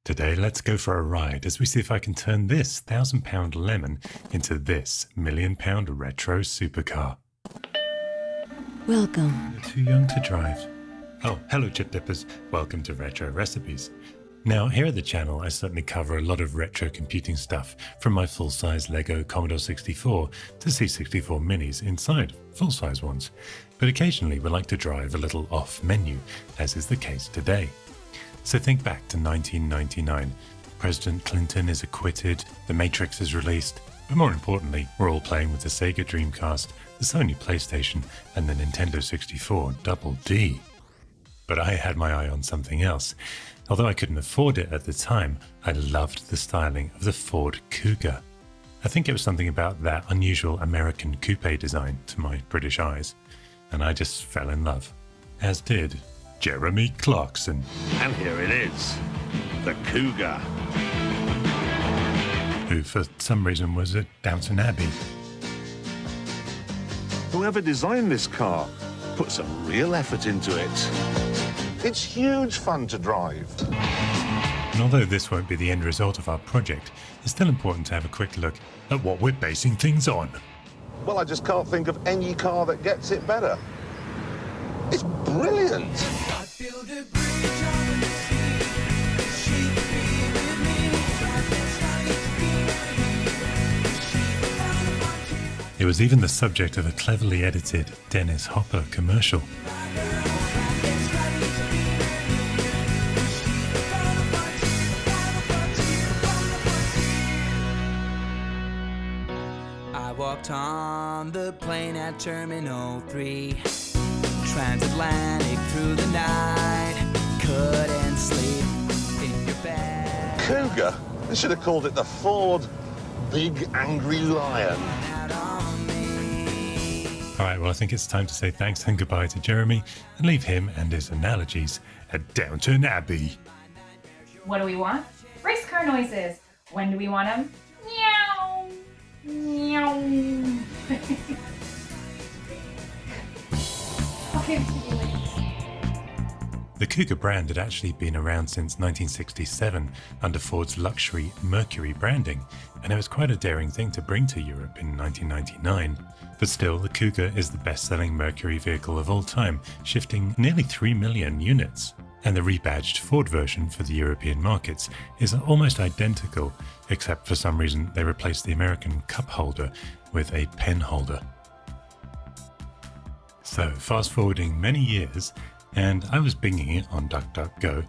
Today, let's go for a ride as we see if I can turn this £1,000 lemon into this £1,000,000 retro supercar. Welcome. You're too young to drive. Oh, hello chip dippers. Welcome to Retro Recipes. Now, here at the channel, I certainly cover a lot of retro computing stuff, from my full-size Lego Commodore 64 to C64 minis inside full-size ones. But occasionally we like to drive a little off-menu, as is the case today. So think back to 1999. President Clinton is acquitted, The Matrix is released, but more importantly, we're all playing with the Sega Dreamcast, the Sony PlayStation, and the Nintendo 64 Double D. But I had my eye on something else. Although I couldn't afford it at the time, I loved the styling of the Ford Kuga. I think it was something about that unusual American coupe design to my British eyes, and I just fell in love. As did Jeremy Clarkson. And here it is, the Cougar. Who for some reason was at Downton Abbey. Whoever designed this car put some real effort into it. It's huge fun to drive. And although this won't be the end result of our project, it's still important to have a quick look at what we're basing things on. Well, I just can't think of any car that gets it better. It's brilliant. It was even the subject of a cleverly edited Dennis Hopper commercial. I walked on the plane at Terminal 3, transatlantic through the night, couldn't sleep in your bed. Cougar? They should have called it the Ford Big Angry Lion. Alright, well I think it's time to say thanks and goodbye to Jeremy and leave him and his analogies at Downton Abbey. What do we want? Race car noises. When do we want them? Meow. Meow. Okay. The Cougar brand had actually been around since 1967 under Ford's luxury Mercury branding, and it was quite a daring thing to bring to Europe in 1999. But still, the Cougar is the best-selling Mercury vehicle of all time, shifting nearly 3 million units. And the rebadged Ford version for the European markets is almost identical, except for some reason they replaced the American cup holder with a pen holder. So fast forwarding many years, and I was binging it on DuckDuckGo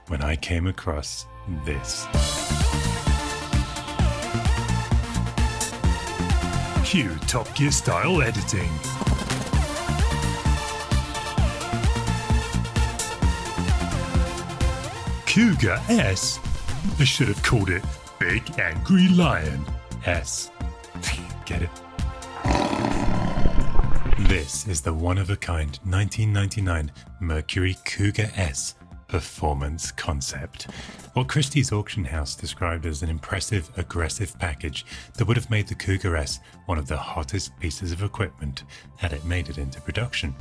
when I came across this. Cue Top Gear style editing. Cougar S? I should have called it Big Angry Lion S. Get it? This is the one-of-a-kind 1999 Mercury Cougar S performance concept. What Christie's auction house described as an impressive, aggressive package that would have made the Cougar S one of the hottest pieces of equipment had it made it into production.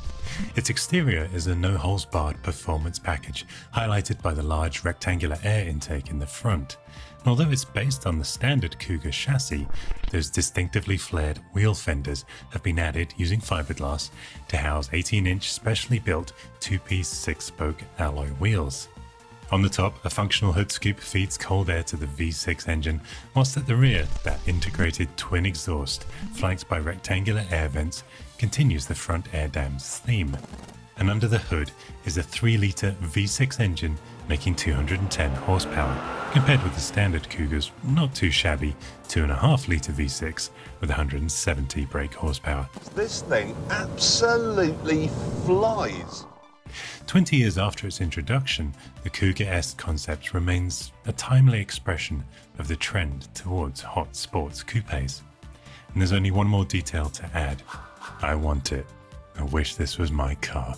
Its exterior is a no-holes-barred performance package, highlighted by the large rectangular air intake in the front. And although it's based on the standard Cougar chassis, those distinctively flared wheel fenders have been added using fiberglass to house 18-inch specially built 2-piece 6-spoke alloy wheels. On the top, a functional hood scoop feeds cold air to the V6 engine, whilst at the rear, that integrated twin exhaust, flanked by rectangular air vents, continues the front air dam's theme. And under the hood is a 3-litre V6 engine making 210 horsepower, compared with the standard Cougar's not too shabby 2.5-litre V6 with 170 brake horsepower. This thing absolutely flies. 20 years after its introduction, the Cougar S concept remains a timely expression of the trend towards hot sports coupes. And there's only one more detail to add. I want it. I wish this was my car.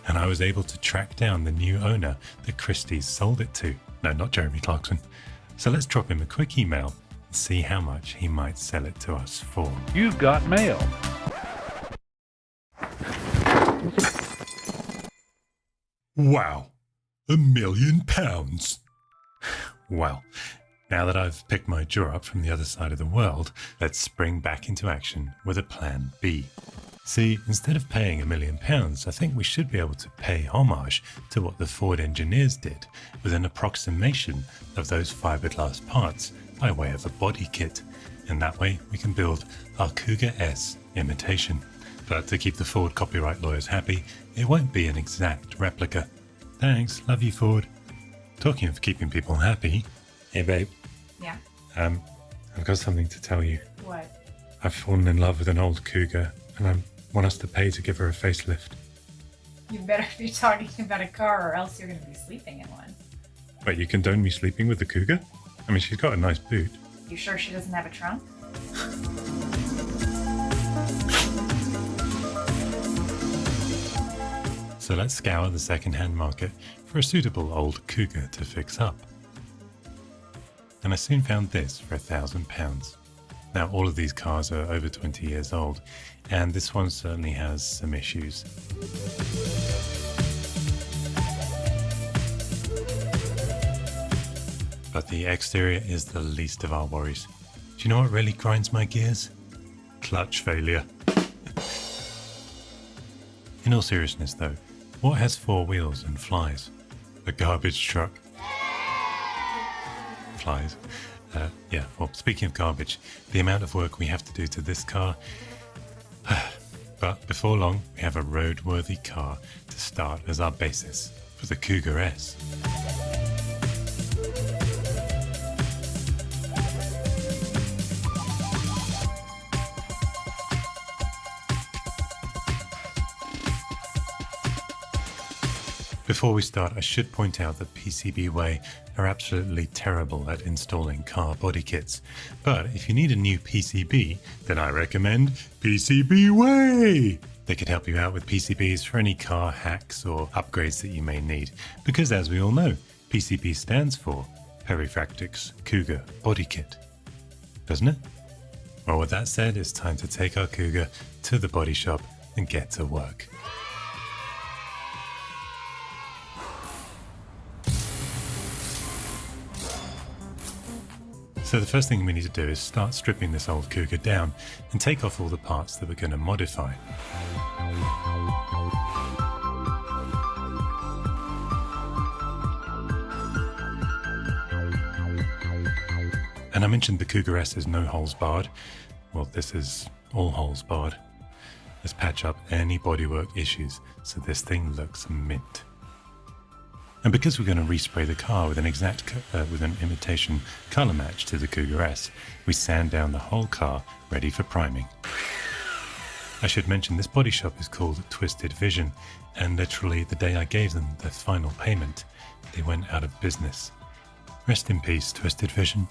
And I was able to track down the new owner that Christie's sold it to. No, not Jeremy Clarkson. So let's drop him a quick email and see how much he might sell it to us for. You've got mail. Wow, £1 million. Well, now that I've picked my jaw up from the other side of the world, let's spring back into action with a plan B. See, instead of paying £1,000,000, I think we should be able to pay homage to what the Ford engineers did with an approximation of those fiberglass parts by way of a body kit, and that way we can build our Cougar S imitation. But to keep the Ford copyright lawyers happy, it won't be an exact replica. Thanks, love you, Ford. Talking of keeping people happy, hey babe. Yeah. I've got something to tell you. What? I've fallen in love with an old Cougar, and I want us to pay to give her a facelift. You better be talking about a car, or else you're going to be sleeping in one. Wait, you condone me sleeping with the Cougar? I mean, she's got a nice boot. You sure she doesn't have a trunk? So let's scour the second-hand market for a suitable old Cougar to fix up. And I soon found this for £1,000. Now, all of these cars are over 20 years old, and this one certainly has some issues. But the exterior is the least of our worries. Do you know what really grinds my gears? Clutch failure. In all seriousness though, what has 4 wheels and flies? A garbage truck. Flies. Yeah, well, speaking of garbage, the amount of work we have to do to this car. But before long, we have a roadworthy car to start as our basis for the Cougar S. Before we start, I should point out that PCB Way are absolutely terrible at installing car body kits. But if you need a new PCB, then I recommend PCB Way! They could help you out with PCBs for any car hacks or upgrades that you may need. Because as we all know, PCB stands for Perifractics Cougar Body Kit. Doesn't it? Well, with that said, it's time to take our Cougar to the body shop and get to work. So the first thing we need to do is start stripping this old Cougar down and take off all the parts that we're going to modify. And I mentioned the Cougar S is no holes barred. Well, this is all holes barred. Let's patch up any bodywork issues so this thing looks mint. And because we're going to respray the car with an imitation colour match to the Cougar S, we sand down the whole car ready for priming. I should mention this body shop is called Twisted Vision, and literally the day I gave them the final payment, they went out of business. Rest in peace, Twisted Vision.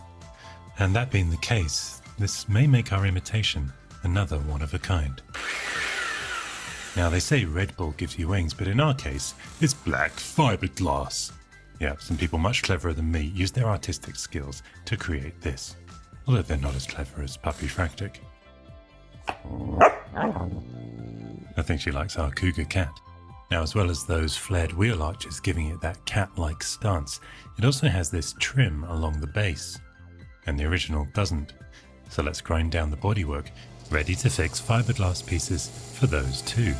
And that being the case, this may make our imitation another one of a kind. Now, they say Red Bull gives you wings, but in our case, it's black fiberglass. Yeah, some people much cleverer than me use their artistic skills to create this, although they're not as clever as Puppy Fractic. I think she likes our Cougar cat. Now, as well as those flared wheel arches giving it that cat-like stance, it also has this trim along the base, and the original doesn't. So let's grind down the bodywork, ready to fix fiberglass pieces for those too.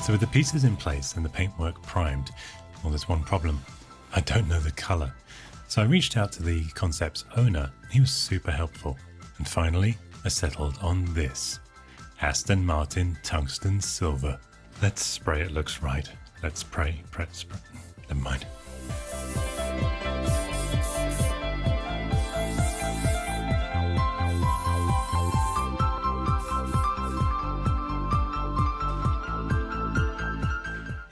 So with the pieces in place and the paintwork primed, well, there's one problem. I don't know the colour. So I reached out to the concept's owner, and he was super helpful. And finally, I settled on this. Aston Martin Tungsten Silver. Let's spray it looks right. Let's spray. Never mind.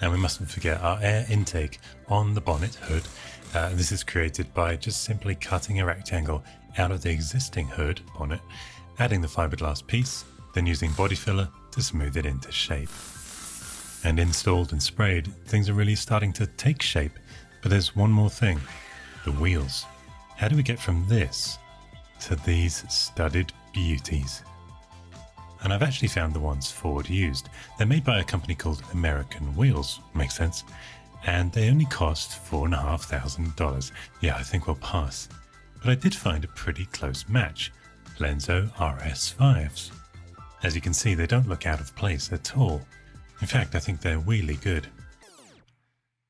And we mustn't forget our air intake on the bonnet hood. This is created by just simply cutting a rectangle out of the existing hood bonnet, adding the fiberglass piece, then using body filler to smooth it into shape. And installed and sprayed, things are really starting to take shape. But there's one more thing, the wheels. How do we get from this to these studded beauties? And I've actually found the ones Ford used. They're made by a company called American Wheels, makes sense. And they only cost $4,500. Yeah, I think we'll pass. But I did find a pretty close match, Lenso RS5s. As you can see, they don't look out of place at all. In fact, I think they're really good.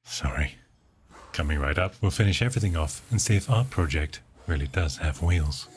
Sorry. Coming right up, we'll finish everything off and see if our project really does have wheels.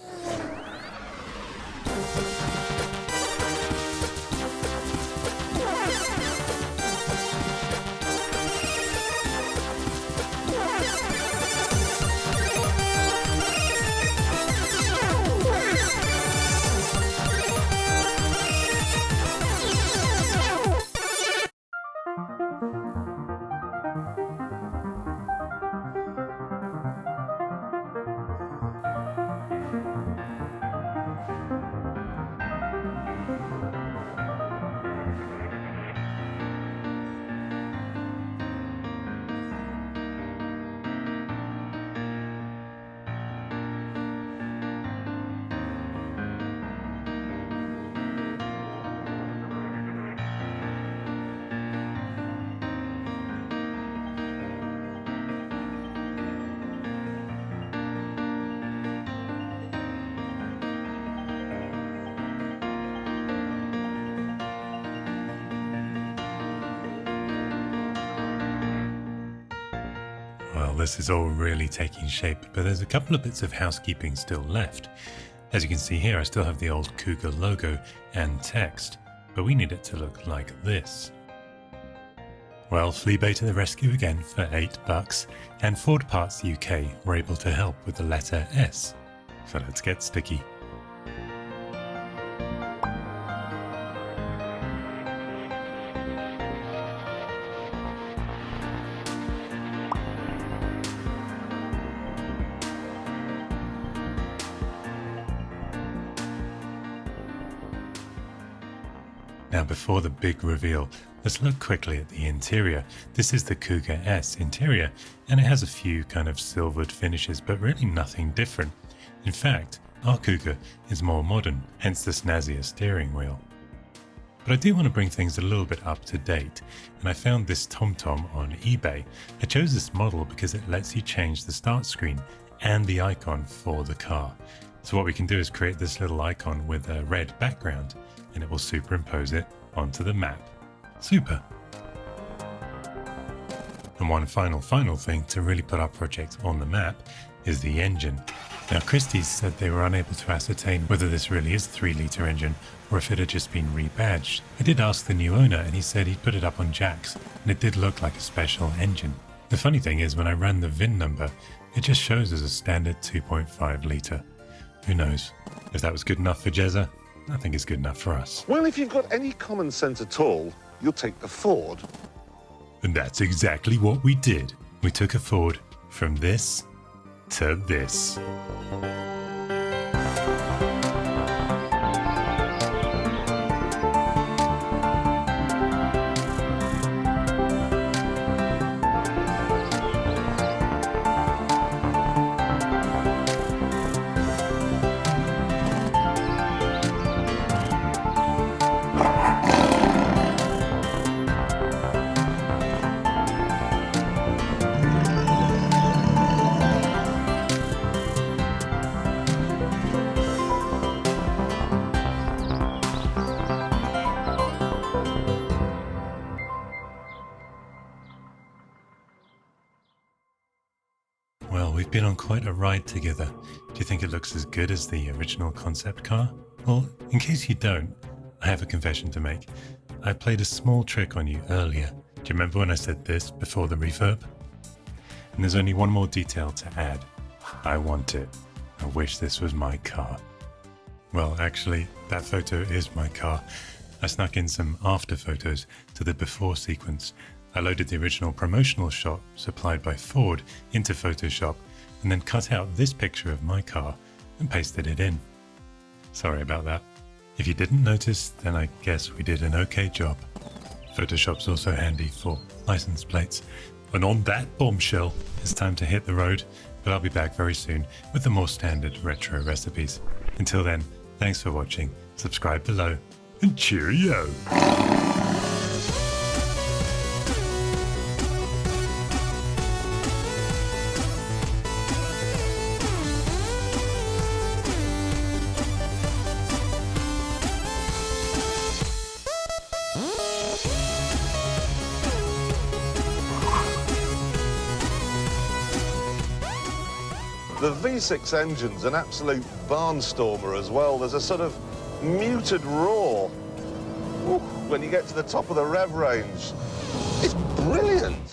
Well, this is all really taking shape, but there's a couple of bits of housekeeping still left. As you can see here, I still have the old Kuga logo and text, but we need it to look like this. Well, Fleabay to the rescue again for $8, and Ford Parts UK were able to help with the letter S. So let's get sticky. Now before the big reveal, let's look quickly at the interior. This is the Cougar S interior, and it has a few kind of silvered finishes, but really nothing different. In fact, our Cougar is more modern, hence the snazzier steering wheel. But I do want to bring things a little bit up to date, and I found this TomTom on eBay. I chose this model because it lets you change the start screen and the icon for the car. So what we can do is create this little icon with a red background, and it will superimpose it onto the map. Super! And one final thing to really put our project on the map is the engine. Now Christie's said they were unable to ascertain whether this really is a 3-litre engine or if it had just been rebadged. I did ask the new owner and he said he'd put it up on jacks, and it did look like a special engine. The funny thing is when I ran the VIN number, it just shows as a standard 2.5 litre. Who knows? If that was good enough for Jezza, I think it's good enough for us. Well, if you've got any common sense at all, you'll take the Ford. And that's exactly what we did. We took a Ford from this to this. Well, we've been on quite a ride together. Do you think it looks as good as the original concept car? Well, in case you don't, I have a confession to make. I played a small trick on you earlier. Do you remember when I said this before the refurb? And there's only one more detail to add. I want it. I wish this was my car. Well, actually, that photo is my car. I snuck in some after photos to the before sequence. I loaded the original promotional shot supplied by Ford into Photoshop and then cut out this picture of my car and pasted it in. Sorry about that. If you didn't notice, then I guess we did an okay job. Photoshop's also handy for license plates. And on that bombshell, it's time to hit the road, but I'll be back very soon with the more standard retro recipes. Until then, thanks for watching, subscribe below, and cheerio! The V6 engine's an absolute barnstormer as well. There's a sort of muted roar when you get to the top of the rev range. It's brilliant.